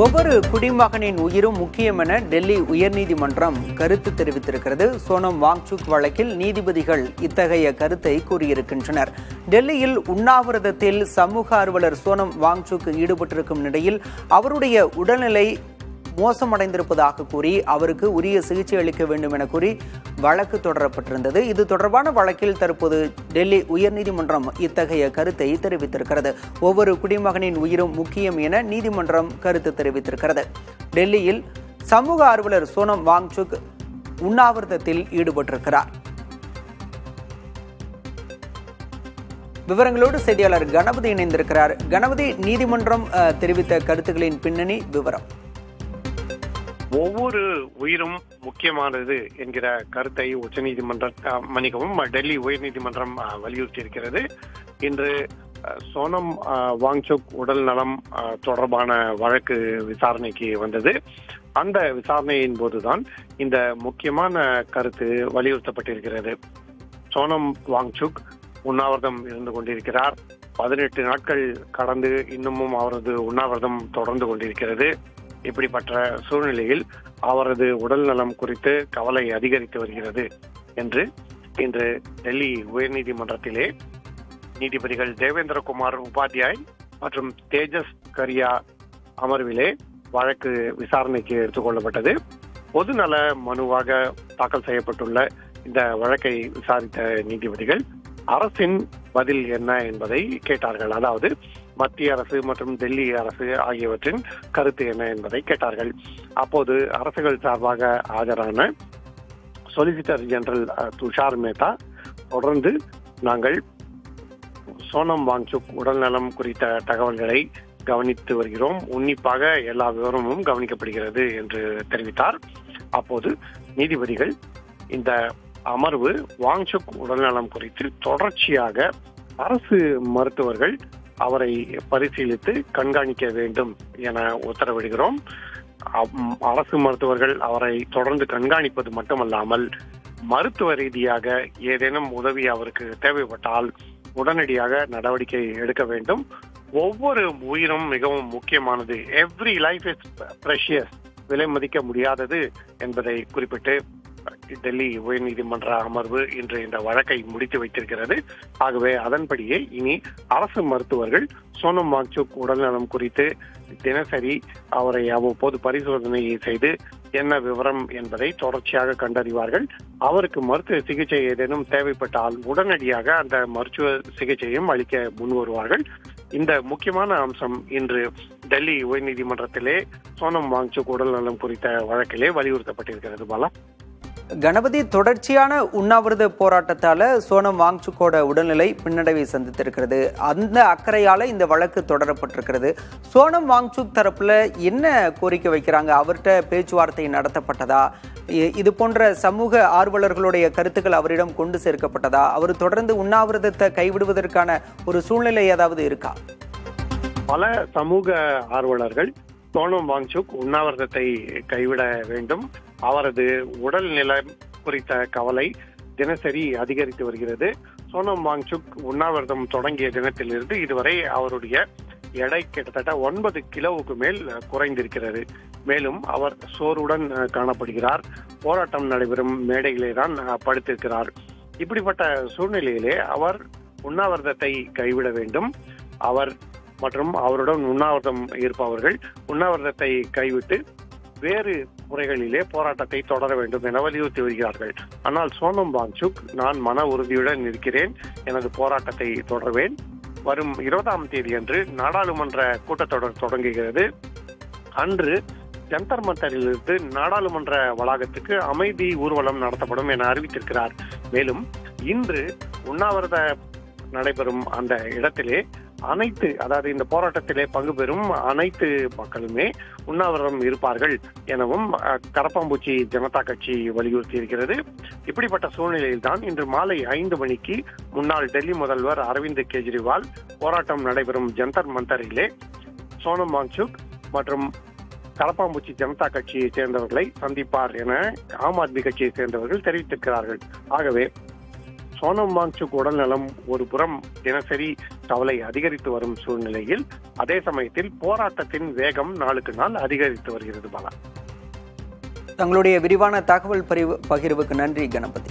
ஒவ்வொரு குடிமகனின் உயிரும் முக்கியம் என டெல்லி உயர்நீதிமன்றம் கருத்து தெரிவித்திருக்கிறது. சோனம் வாங்சுக் வழக்கில் நீதிபதிகள் இத்தகைய கருத்தை கூறியிருக்கின்றனர். டெல்லியில் உண்ணாவிரதத்தில் சமூக ஆர்வலர் சோனம் வாங்சுக் ஈடுபட்டிருக்கும் நிலையில் அவருடைய உடல்நிலை மோசமடைந்திருப்பதாக கூறி அவருக்கு உரிய சிகிச்சை அளிக்க வேண்டும் என கூறி வழக்கு தொடரப்பட்டிருந்தது. இது தொடர்பான வழக்கில் தற்போது டெல்லி உயர்நீதிமன்றம் இத்தகைய கருத்தை தெரிவித்திருக்கிறது. ஒவ்வொரு குடிமகனின் உயிரும் முக்கியம் என நீதிமன்றம் கருத்து தெரிவித்திருக்கிறது. டெல்லியில் சமூக ஆர்வலர் சோனம் வாங்சுக் உண்ணாவிரதத்தில் ஈடுபட்டிருக்கிறார். விவரங்களோடு செய்தியாளர் கணபதி இணைந்திருக்கிறார். கணபதி, நீதிமன்றம் தெரிவித்த கருத்துக்களின் பின்னணி விவரம். ஒவ்வொரு உயிரும் முக்கியமானது என்கிற கருத்தை டெல்லி உயர்நீதிமன்றம் வலியுறுத்தி இருக்கிறது. இன்று சோனம் வாங்சுக் உடல் நலம் தொடர்பான வழக்கு விசாரணைக்கு வந்தது. அந்த விசாரணையின் போதுதான் இந்த முக்கியமான கருத்து வலியுறுத்தப்பட்டிருக்கிறது. சோனம் வாங்சுக் உண்ணாவிரதம் இருந்து கொண்டிருக்கிறார். 18 நாட்கள் கடந்து இன்னமும் அவரது உண்ணாவிரதம் தொடர்ந்து கொண்டிருக்கிறது. இப்படிப்பட்ட சூழ்நிலையில் அவரது உடல் நலம் குறித்து கவலை அதிகரித்து வருகிறது என்று இன்று டெல்லி உயர்நீதிமன்றத்திலே நீதிபதிகள் தேவேந்திரகுமார் உபாத்யாய் மற்றும் தேஜஸ் கரியா அமர்விலே வழக்கு விசாரணைக்கு எடுத்துக்கொள்ளப்பட்டது. பொதுநல மனுவாக தாக்கல் செய்யப்பட்டுள்ள இந்த வழக்கை விசாரித்த நீதிபதிகள் அரசின் பதில் என்ன என்பதை கேட்டார்கள். அதாவது மத்திய அரசு மற்றும் டெல்லி அரசு ஆகியவற்றின் கருத்து என்ன என்பதை கேட்டார்கள். அப்போது அரசுகள் சார்பாக ஆஜரான சொலிசிட்டர் ஜெனரல் துஷார் மேத்தா தொடர்ந்து நாங்கள் சோனம் வாங்சுக் உடல்நலம் குறித்த தகவல்களை கவனித்து வருகிறோம், உன்னிப்பாக எல்லா விவரமும் கவனிக்கப்படுகிறது என்று தெரிவித்தார். அப்போது நீதிபதிகள் இந்த அமர்வு வாங்சுக் உடல்நலம் குறித்து தொடர்ச்சியாக அரசு மருத்துவர்கள் அவரை பரிசீலித்து கண்காணிக்க வேண்டும் என உத்தரவிடுகிறோம். அரசு மருத்துவர்கள் அவரை தொடர்ந்து கண்காணிப்பது மட்டுமல்லாமல் மருத்துவ ரீதியாக ஏதேனும் உதவி அவருக்கு தேவைப்பட்டால் உடனடியாக நடவடிக்கை எடுக்க வேண்டும். ஒவ்வொரு உயிரும் மிகவும் முக்கியமானது. எவ்ரி லைஃப் இஸ் பிரஷியஸ், விலை மதிக்க முடியாதது என்பதை குறிப்பிட்டு டெல்லி உயர்நீதிமன்ற அமர்வு இன்று இந்த வழக்கை முடித்து வைத்திருக்கிறது. ஆகவே அதன்படியே இனி அரசு மருத்துவர்கள் சோனம் வாங்சுக் உடல்நலம் குறித்து தினசரி அவரை அவ்வப்போது பரிசோதனை செய்து என்ன விவரம் என்பதை தொடர்ச்சியாக கண்டறிவார்கள். அவருக்கு மருத்துவ சிகிச்சை ஏதேனும் தேவைப்பட்டால் உடனடியாக அந்த மருத்துவ சிகிச்சையும் அளிக்க முன்வருவார்கள். இந்த முக்கியமான அம்சம் இன்று டெல்லி உயர்நீதிமன்றத்திலே சோனம் வாங்சுக் உடல்நலம் குறித்த வழக்கிலே வலியுறுத்தப்பட்டிருக்கிறது. பாலா, கணபதி, தொடர்ச்சியான உண்ணாவிரத போராட்டத்தால சோனம் வாங்சுக்கோட உடல்நிலை பின்னடைவை சந்தித்திருக்கிறது. அந்த அக்கறையால இந்த வழக்கு தொடரப்பட்டிருக்கிறது. சோனம் வாங்சுக் தரப்புல என்ன கோரிக்கை வைக்கிறாங்க? அவர்கிட்ட பேச்சுவார்த்தை நடத்தப்பட்டதா? இது போன்ற சமூக ஆர்வலர்களுடைய கருத்துக்கள் அவரிடம் கொண்டு சேர்க்கப்பட்டதா? அவர் தொடர்ந்து உண்ணாவிரதத்தை கைவிடுவதற்கான ஒரு சூழ்நிலை ஏதாவது இருக்கா? பல சமூக ஆர்வலர்கள் சோனம் வாங்சுக் உண்ணாவிரதத்தை கைவிட வேண்டும், அவரது உடல் நிலம் குறித்த கவலை தினசரி அதிகரித்து வருகிறது. சோனம் வாங்சுக் உண்ணாவிரதம் தொடங்கிய தினத்திலிருந்து இதுவரை அவருடைய எடை கிட்டத்தட்ட 9 கிலோவுக்கு மேல் குறைந்திருக்கிறது. மேலும் அவர் சோர்வுடன் காணப்படுகிறார். போராட்டம் நடைபெறும் மேடையிலே தான் படுத்திருக்கிறார். இப்படிப்பட்ட சூழ்நிலையிலே அவர் உண்ணாவிரதத்தை கைவிட வேண்டும். அவர் மற்றும் அவருடன் உண்ணாவிரதம் இருப்பவர்கள் உண்ணாவிரதத்தை கைவிட்டு வேறு முறைகளிலே போராட்டத்தை தொடர வேண்டும் என வலியுறுத்தி வருகிறார்கள். ஆனால் சோனம் வாங்சுக், நான் மன உறுதியுடன் இருக்கிறேன், எனது போராட்டத்தை தொடர்வேன். வரும் 20ஆம் தேதி அன்று நாடாளுமன்ற கூட்டத்தொடர் தொடங்குகிறது. அன்று ஜந்தர் மந்தரிலிருந்து நாடாளுமன்ற வளாகத்துக்கு அமைதி ஊர்வலம் நடத்தப்படும் என அறிவித்திருக்கிறார். மேலும் இன்று உண்ணாவிரத நடைபெறும் அந்த இடத்திலே அதாவது இந்த போராட்டத்திலே பங்கு பெறும் அனைத்து மக்களுமே உண்ணாவிரதம் இருப்பார்கள் எனவும் கரப்பாம்பூச்சி ஜனதா கட்சி வலியுறுத்தி இருக்கிறது. இப்படிப்பட்ட சூழ்நிலையில் தான் இன்று மாலை 5 மணிக்கு முன்னாள் டெல்லி முதல்வர் அரவிந்த் கெஜ்ரிவால் போராட்டம் நடைபெறும் ஜந்தர் மந்தரிலே சோனம் வாங்சுக் மற்றும் கரப்பாம்பூச்சி ஜனதா கட்சியை சேர்ந்தவர்களை சந்திப்பார் என ஆம் ஆத்மி கட்சியை சேர்ந்தவர்கள் தெரிவித்திருக்கிறார்கள். ஆகவே சோனம் வாங்சுக் உடல்நலம் ஒரு புறம் தினசரி கவலை அதிகரித்து வரும் சூழ்நிலையில் அதே சமயத்தில் போராட்டத்தின் வேகம் நாளுக்கு நாள் அதிகரித்து வருகிறது பாலா. தங்களுடைய விரிவான தகவல் பகிர்வுக்கு நன்றி கணபதி.